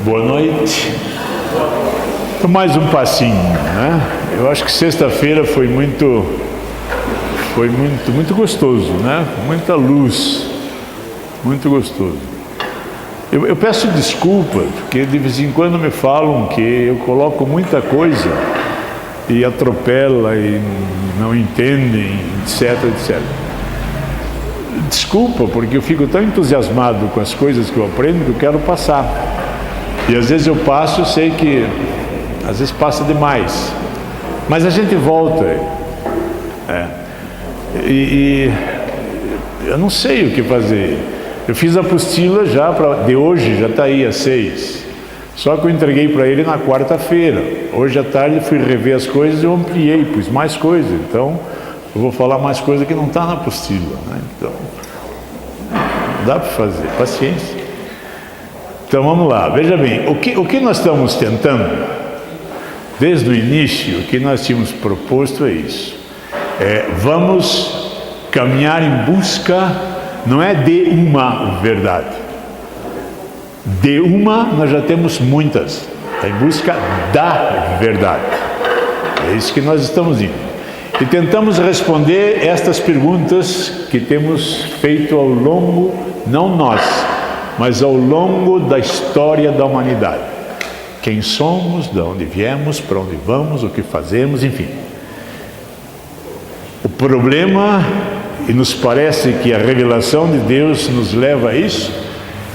Boa noite. Mais um passinho, né? Eu acho que sexta-feira foi muito gostoso, né? Muita luz, muito gostoso. Eu peço desculpa, porque de vez em quando me falam que eu coloco muita coisa e atropela e não entendem, etc, etc. Desculpa, porque eu fico tão entusiasmado com as coisas que eu aprendo que eu quero passar. E às vezes eu passo, eu sei que às vezes passa demais, mas a gente volta. E eu não sei o que fazer. Eu fiz a apostila já de hoje, já está aí às 6. Só que eu entreguei para ele na quarta-feira. Hoje à tarde fui rever as coisas e eu ampliei, pus mais coisas. Então eu vou falar mais coisa que não está na apostila, né? Então não dá para fazer, paciência. Então vamos lá, veja bem, o que nós estamos tentando, desde o início, o que nós tínhamos proposto é isso. Vamos caminhar em busca, não é de uma verdade. De uma nós já temos muitas, é em busca da verdade. É isso que nós estamos indo. E tentamos responder estas perguntas que temos feito ao longo, não nós, mas ao longo da história da humanidade. Quem somos, de onde viemos, para onde vamos, o que fazemos, enfim. O problema, e nos parece que a revelação de Deus nos leva a isso,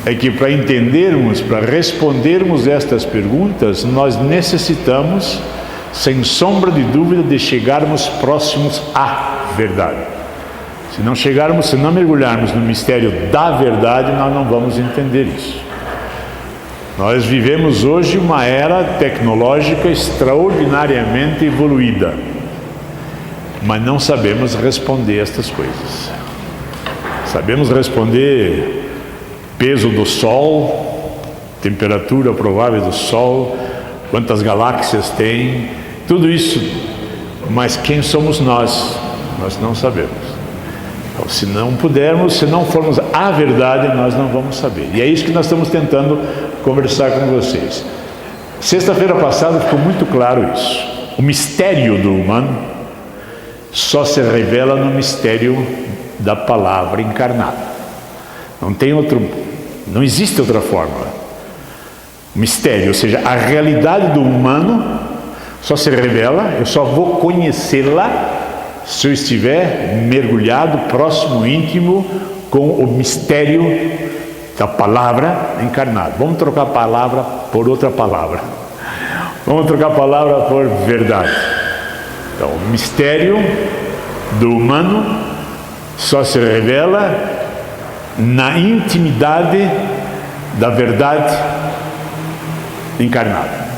é que para entendermos, para respondermos estas perguntas, nós necessitamos, sem sombra de dúvida, de chegarmos próximos à verdade. Se não mergulharmos no mistério da verdade, nós não vamos entender isso. Nós vivemos hoje uma era tecnológica extraordinariamente evoluída, mas não sabemos responder estas coisas. Sabemos responder peso do Sol, temperatura provável do Sol, quantas galáxias tem, tudo isso, mas quem somos nós? Nós não sabemos. Então, se não formos à verdade, nós não vamos saber. E é isso que nós estamos tentando conversar com vocês. Sexta-feira passada ficou muito claro isso. O mistério do humano só se revela no mistério da palavra encarnada. Não existe outra forma. Mistério, ou seja, a realidade do humano só se revela, eu só vou conhecê-la se eu estiver mergulhado, próximo, íntimo, com o mistério da palavra encarnada. Vamos trocar a palavra por outra palavra. Vamos trocar a palavra por verdade. Então, o mistério do humano só se revela na intimidade da verdade encarnada.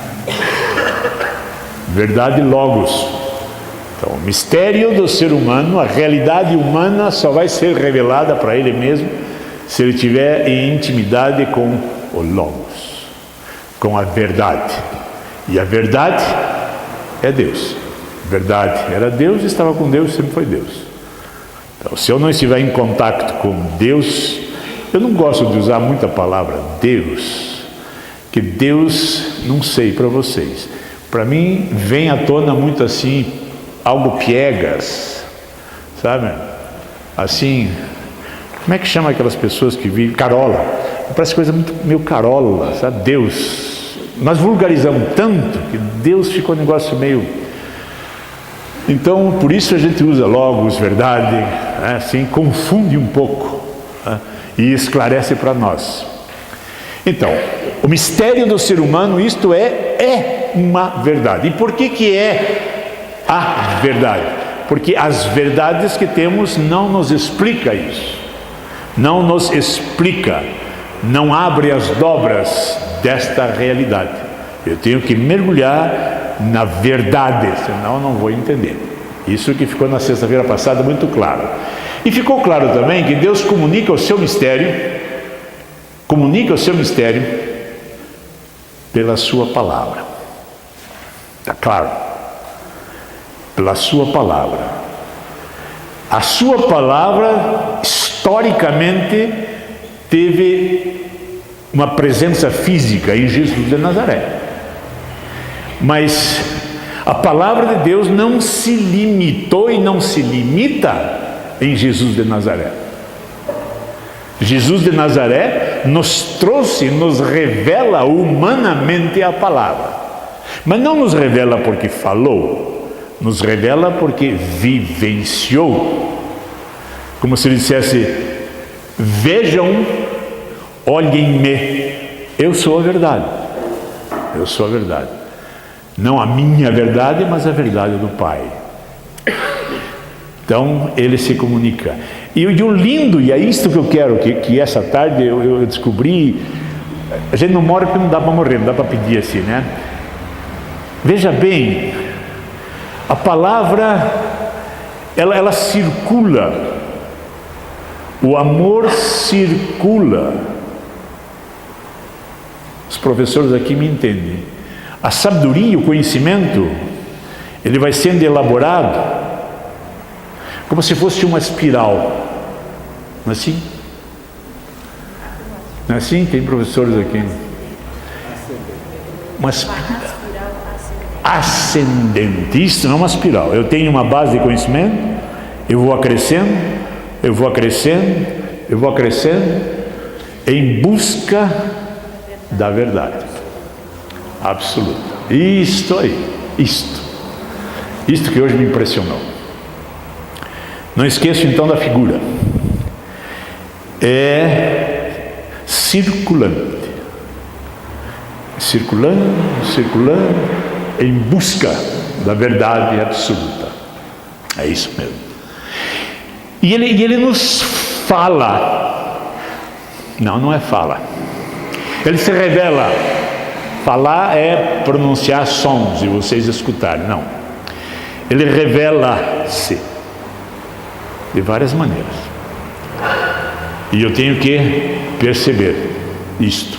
Verdade logos. Então, o mistério do ser humano, a realidade humana só vai ser revelada para ele mesmo se ele estiver em intimidade com o logos, com a verdade. E a verdade é Deus. Verdade era Deus e estava com Deus, sempre foi Deus. Então, se eu não estiver em contato com Deus, eu não gosto de usar muita palavra Deus, que Deus, não sei para vocês, para mim vem à tona muito assim, algo piegas, sabe? Assim, como é que chama aquelas pessoas que vivem? Carola. Parece coisa muito meio carola, sabe? Deus. Nós vulgarizamos tanto que Deus ficou um negócio meio... Então, por isso a gente usa logos, verdade, né? Assim, confunde um pouco, né? E esclarece para nós. Então, o mistério do ser humano, isto é uma verdade. E por que é a verdade? Porque as verdades que temos não nos explica isso. Não nos explica, não abre as dobras desta realidade. Eu tenho que mergulhar na verdade, senão eu não vou entender. Isso que ficou na sexta-feira passada muito claro. E ficou claro também que Deus comunica o seu mistério pela sua palavra. Está claro? Pela sua palavra. A sua palavra, historicamente, teve uma presença física em Jesus de Nazaré. Mas a palavra de Deus não se limitou e não se limita em Jesus de Nazaré. Jesus de Nazaré nos trouxe, nos revela humanamente a palavra. Mas não nos revela porque falou, nos revela porque vivenciou. Como se ele dissesse: vejam, olhem-me, eu sou a verdade. Eu sou a verdade. Não a minha verdade, mas a verdade do Pai. Então, ele se comunica. E o lindo, e é isto que eu quero, que essa tarde eu descobri, a gente não mora porque não dá para morrer, não dá para pedir assim, né? Veja bem, a palavra, ela circula, o amor circula. Os professores aqui me entendem. A sabedoria, o conhecimento, ele vai sendo elaborado como se fosse uma espiral. Não é assim? Não é assim? Tem professores aqui. Uma espiral ascendente. Isso não é uma espiral. Eu tenho uma base de conhecimento, eu vou acrescendo, eu vou acrescendo, eu vou acrescendo, em busca da verdade absoluta. Isto aí, isto que hoje me impressionou. Não esqueço então da figura. É circulante, circulando, em busca da verdade absoluta. É isso mesmo. E ele nos fala. Não é fala. Ele se revela. Falar é pronunciar sons e vocês escutarem. Não. Ele revela-se de várias maneiras. E eu tenho que perceber isto.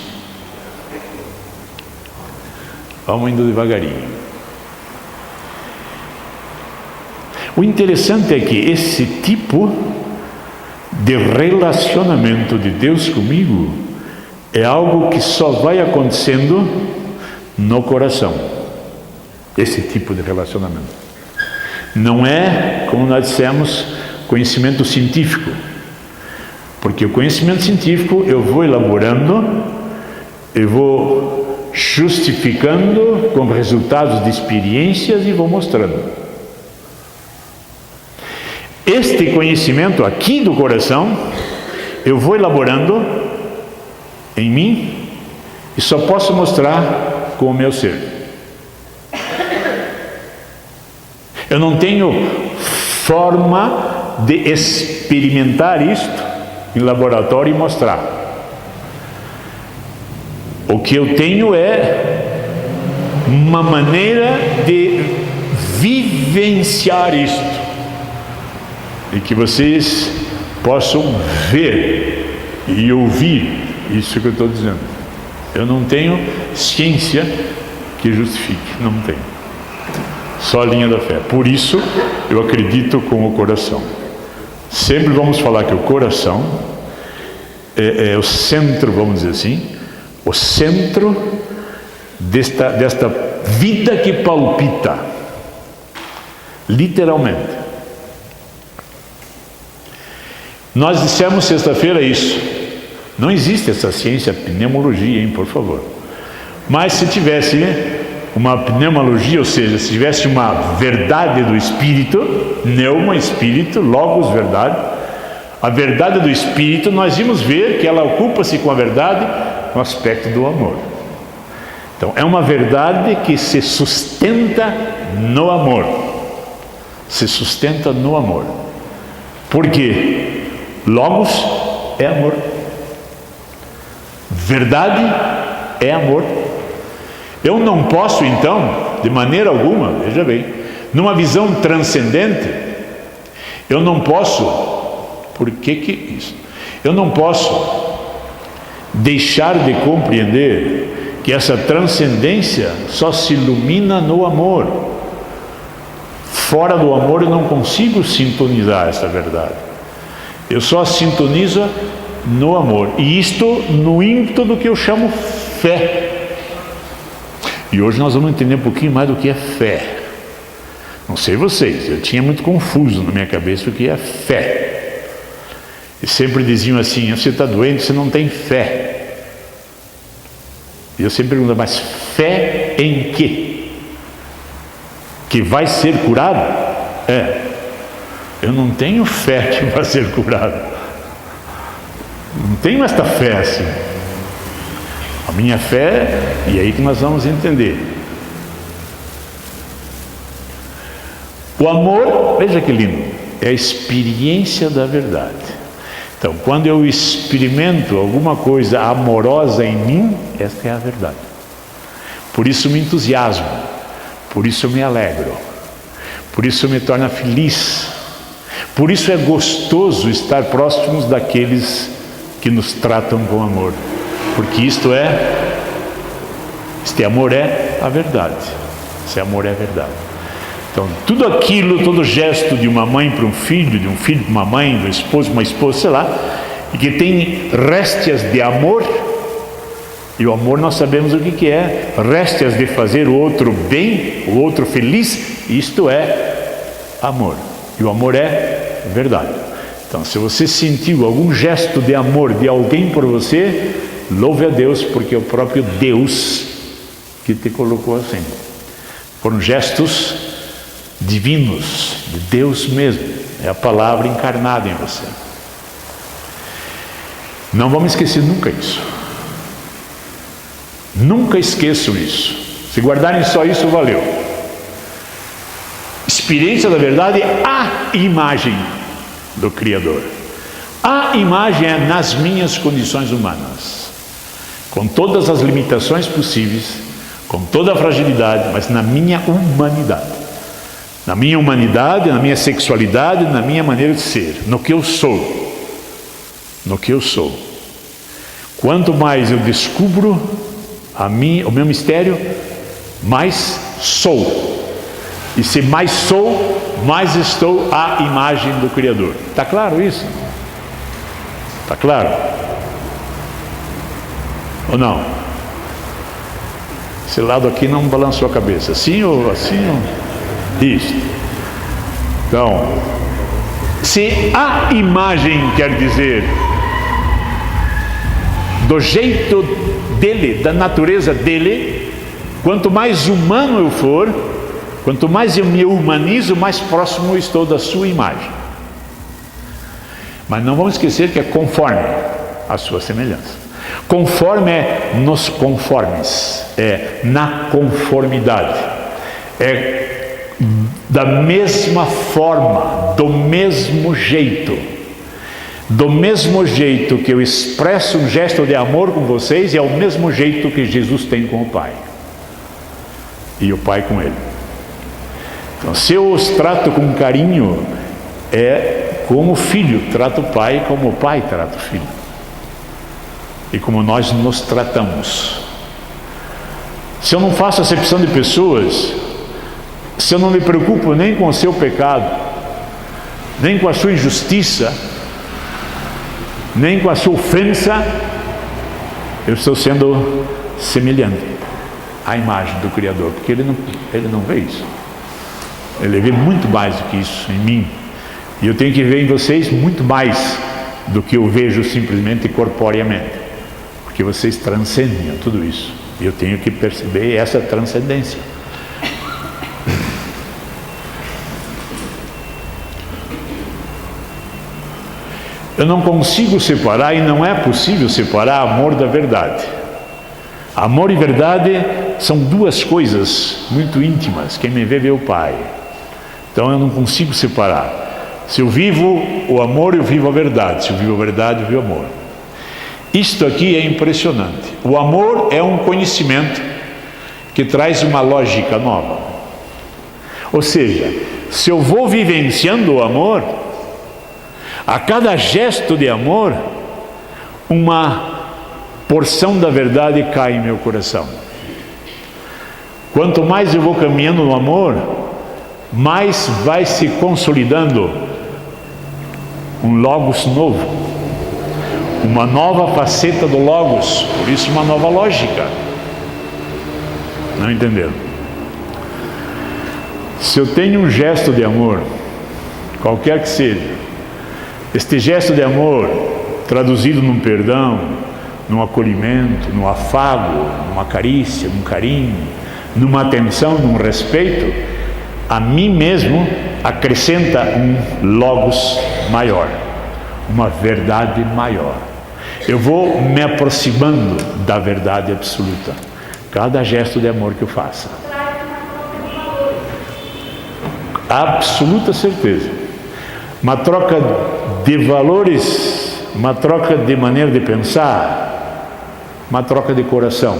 Vamos indo devagarinho. O interessante é que esse tipo de relacionamento de Deus comigo é algo que só vai acontecendo no coração. Esse tipo de relacionamento. Não é, como nós dissemos, conhecimento científico. Porque o conhecimento científico eu vou elaborando, eu vou justificando com resultados de experiências e vou mostrando. Este conhecimento aqui do coração, eu vou elaborando em mim e só posso mostrar com o meu ser. Eu não tenho forma de experimentar isto em laboratório e mostrar. O que eu tenho é uma maneira de vivenciar isto e que vocês possam ver e ouvir isso que eu estou dizendo. Eu não tenho ciência que justifique, não tenho. Só a linha da fé. Por isso eu acredito com o coração. Sempre vamos falar que o coração é o centro, vamos dizer assim, o centro desta vida que palpita, literalmente. Nós dissemos sexta-feira isso. Não existe essa ciência pneumologia, hein, por favor. Mas se tivesse uma pneumologia, ou seja, se tivesse uma verdade do espírito, pneuma, espírito, logos, verdade, a verdade do espírito, nós vimos ver que ela ocupa-se com a verdade no aspecto do amor. Então, é uma verdade que se sustenta no amor. Se sustenta no amor. Por quê? Logos é amor. Verdade é amor. Eu não posso, então, de maneira alguma, veja bem, numa visão transcendente, eu não posso, por que isso? Eu não posso deixar de compreender que essa transcendência só se ilumina no amor. Fora do amor eu não consigo sintonizar essa verdade. Eu só sintonizo no amor. E isto no ímpeto do que eu chamo fé. E hoje nós vamos entender um pouquinho mais do que é fé. Não sei vocês, eu tinha muito confuso na minha cabeça o que é fé. E sempre diziam assim: você está doente, você não tem fé. E eu sempre pergunto: mas fé em quê? Que vai ser curado? Eu não tenho fé que vai ser curado. Não tenho esta fé assim. A minha fé, e é aí que nós vamos entender. O amor, veja que lindo, é a experiência da verdade. Então, quando eu experimento alguma coisa amorosa em mim, esta é a verdade. Por isso me entusiasmo, por isso eu me alegro, por isso eu me torno feliz, por isso é gostoso estar próximos daqueles que nos tratam com amor. Porque este amor é a verdade. Esse amor é a verdade. Então, tudo aquilo, todo gesto de uma mãe para um filho, de um filho para uma mãe, de um esposo para uma esposa, sei lá, e que tem réstias de amor, e o amor nós sabemos o que é, réstias de fazer o outro bem, o outro feliz, isto é amor. E o amor é verdade. Então, se você sentiu algum gesto de amor de alguém por você, louve a Deus, porque é o próprio Deus que te colocou assim. Foram gestos divinos, de Deus mesmo. É a palavra encarnada em você. Não vamos esquecer nunca isso. Nunca esqueçam isso. Se guardarem só isso, valeu. Experiência da verdade é a imagem do Criador. A imagem é nas minhas condições humanas, com todas as limitações possíveis, com toda a fragilidade, mas na minha humanidade. Na minha humanidade, na minha sexualidade, na minha maneira de ser, no que eu sou. No que eu sou. Quanto mais eu descubro o meu mistério, mais sou. E se mais sou, mais estou à imagem do Criador. Está claro isso? Está claro? Ou não? Esse lado aqui não balançou a cabeça. Assim ou assim? Ou... Isso. Então, se a imagem quer dizer do jeito dele, da natureza dele, quanto mais humano eu for, quanto mais eu me humanizo, mais próximo eu estou da sua imagem. Mas não vamos esquecer que é conforme a sua semelhança. Conforme é nos conformes, é na conformidade, é da mesma forma, do mesmo jeito. Do mesmo jeito que eu expresso um gesto de amor com vocês, é o mesmo jeito que Jesus tem com o Pai. E o Pai com ele. Então, se eu os trato com carinho, é como o filho trata o pai, como o pai trata o filho. E como nós nos tratamos. Se eu não faço acepção de pessoas, se eu não me preocupo nem com o seu pecado, nem com a sua injustiça, nem com a sua ofensa, eu estou sendo semelhante à imagem do Criador, porque ele não vê isso. Ele vê muito mais do que isso em mim. E eu tenho que ver em vocês muito mais do que eu vejo simplesmente corporeamente. Porque vocês transcendem tudo isso. E eu tenho que perceber essa transcendência. Eu não consigo separar, e não é possível separar amor da verdade. Amor e verdade são duas coisas muito íntimas. Quem me vê, vê o Pai. Então eu não consigo separar. Se eu vivo o amor, eu vivo a verdade. Se eu vivo a verdade, eu vivo o amor. Isto aqui é impressionante. O amor é um conhecimento que traz uma lógica nova. Ou seja, se eu vou vivenciando o amor, a cada gesto de amor, uma porção da verdade cai em meu coração. Quanto mais eu vou caminhando no amor, mais vai se consolidando um logos novo, uma nova faceta do Logos, por isso uma nova lógica. Não entenderam? Se eu tenho um gesto de amor, qualquer que seja, este gesto de amor traduzido num perdão, num acolhimento, num afago, numa carícia, num carinho, numa atenção, num respeito, a mim mesmo acrescenta um logos maior, uma verdade maior. Eu vou me aproximando da verdade absoluta, cada gesto de amor que eu faça. Absoluta certeza. Uma troca de valores, uma troca de maneira de pensar, uma troca de coração.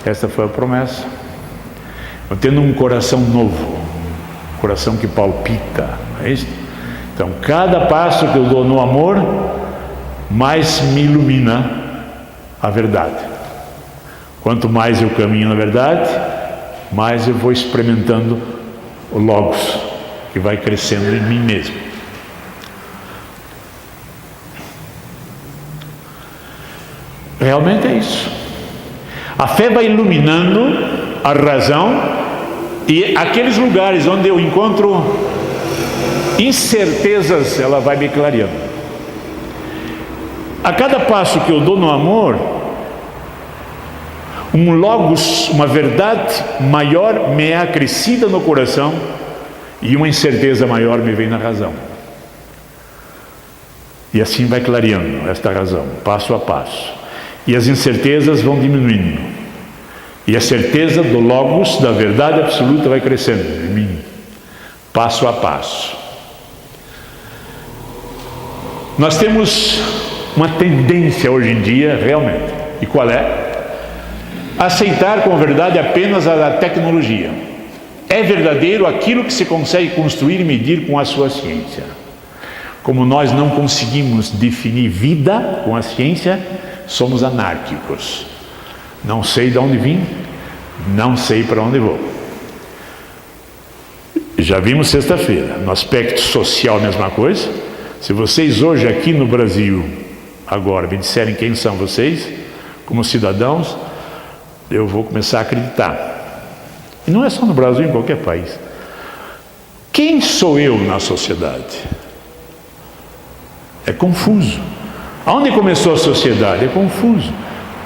Esta foi a promessa. Eu tendo um coração novo, um coração que palpita, não é isso? Então, cada passo que eu dou no amor, mais me ilumina a verdade. Quanto mais eu caminho na verdade, mais eu vou experimentando o Logos, que vai crescendo em mim mesmo. Realmente é isso. A fé vai iluminando a razão, e aqueles lugares onde eu encontro incertezas, ela vai me clareando. A cada passo que eu dou no amor, um logos, uma verdade maior me é acrescida no coração, e uma incerteza maior me vem na razão. E assim vai clareando esta razão, passo a passo. E as incertezas vão diminuindo. E a certeza do logos, da verdade absoluta, vai crescendo em mim, passo a passo. Nós temos uma tendência hoje em dia, realmente. E qual é? Aceitar como verdade apenas a tecnologia. É verdadeiro aquilo que se consegue construir e medir com a sua ciência. Como nós não conseguimos definir vida com a ciência, somos anárquicos. Não sei de onde vim, não sei para onde vou. Já vimos sexta-feira, no aspecto social a mesma coisa. Se vocês hoje aqui no Brasil, agora, me disserem quem são vocês, como cidadãos, eu vou começar a acreditar. E não é só no Brasil, em qualquer país. Quem sou eu na sociedade? É confuso. Aonde começou a sociedade? É confuso.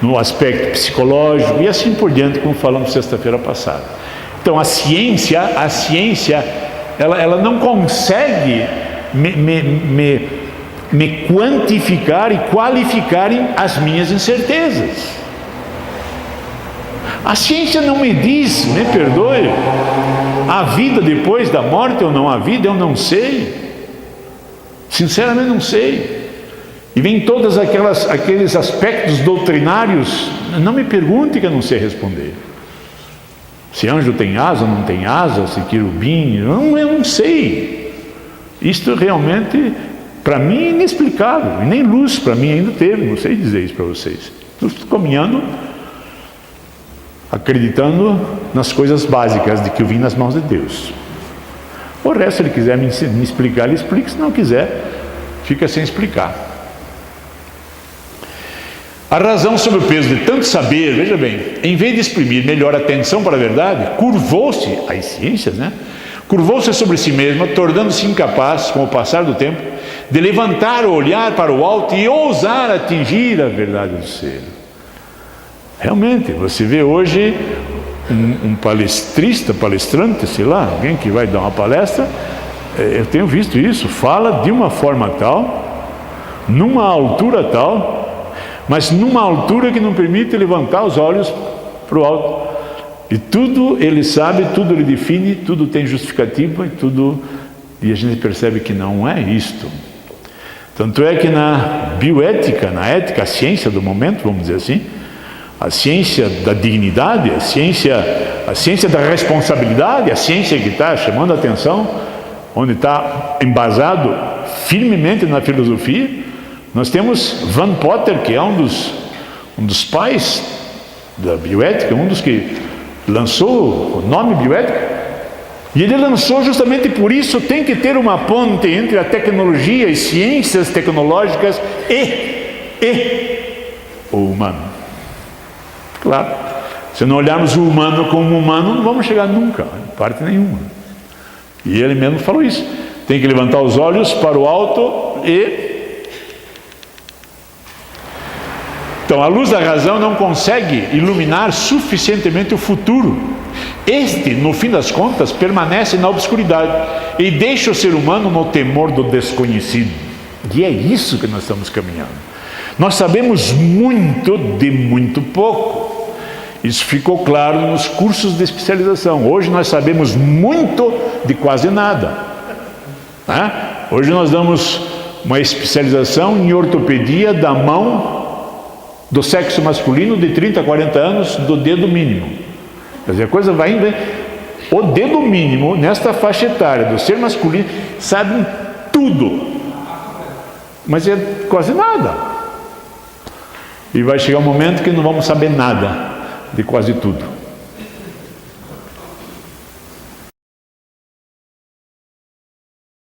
No aspecto psicológico e assim por diante, como falamos sexta-feira passada. Então a ciência, ela não consegue me quantificar e qualificar as minhas incertezas. A ciência não me diz, me perdoe, há vida depois da morte ou não há vida, eu não sei. Sinceramente não sei. E vem todos aqueles aspectos doutrinários, não me pergunte que eu não sei responder. Se anjo tem asa ou não tem asa, se querubim, eu não sei. Isto realmente, para mim, é inexplicável. E nem luz para mim ainda teve, não sei dizer isso para vocês. Estou caminhando, acreditando nas coisas básicas de que eu vim nas mãos de Deus. O resto, se ele quiser me explicar, ele explica. Se não quiser, fica sem explicar. A razão sob o peso de tanto saber, veja bem, em vez de exprimir melhor atenção para a verdade, curvou-se, as ciências, né? Curvou-se sobre si mesma, tornando-se incapaz, com o passar do tempo, de levantar o olhar para o alto e ousar atingir a verdade do ser. Realmente, você vê hoje um palestrante, sei lá, alguém que vai dar uma palestra, eu tenho visto isso, fala de uma forma tal, numa altura tal, mas numa altura que não permite levantar os olhos para o alto. E tudo ele sabe, tudo ele define, tudo tem justificativa e a gente percebe que não é isto. Tanto é que na bioética, na ética, a ciência do momento, vamos dizer assim, a ciência da dignidade, a ciência da responsabilidade, a ciência que está chamando a atenção, onde está embasado firmemente na filosofia. Nós temos Van Potter, que é um dos pais da bioética, um dos que lançou o nome bioética, e ele lançou justamente por isso. Tem que ter uma ponte entre a tecnologia e ciências tecnológicas e e o humano. Claro, se não olharmos o humano como humano, não vamos chegar nunca, em parte nenhuma. E ele mesmo falou isso. Tem que levantar os olhos para o alto e... Então, a luz da razão não consegue iluminar suficientemente o futuro. Este, no fim das contas, permanece na obscuridade e deixa o ser humano no temor do desconhecido. E é isso que nós estamos caminhando. Nós sabemos muito de muito pouco. Isso ficou claro nos cursos de especialização. Hoje nós sabemos muito de quase nada. Hoje nós damos uma especialização em ortopedia da mão do sexo masculino de 30 a 40 anos, do dedo mínimo. Quer dizer, a coisa vai indo. O dedo mínimo, nesta faixa etária do ser masculino, sabem tudo. Mas é quase nada. E vai chegar um momento que não vamos saber nada de quase tudo.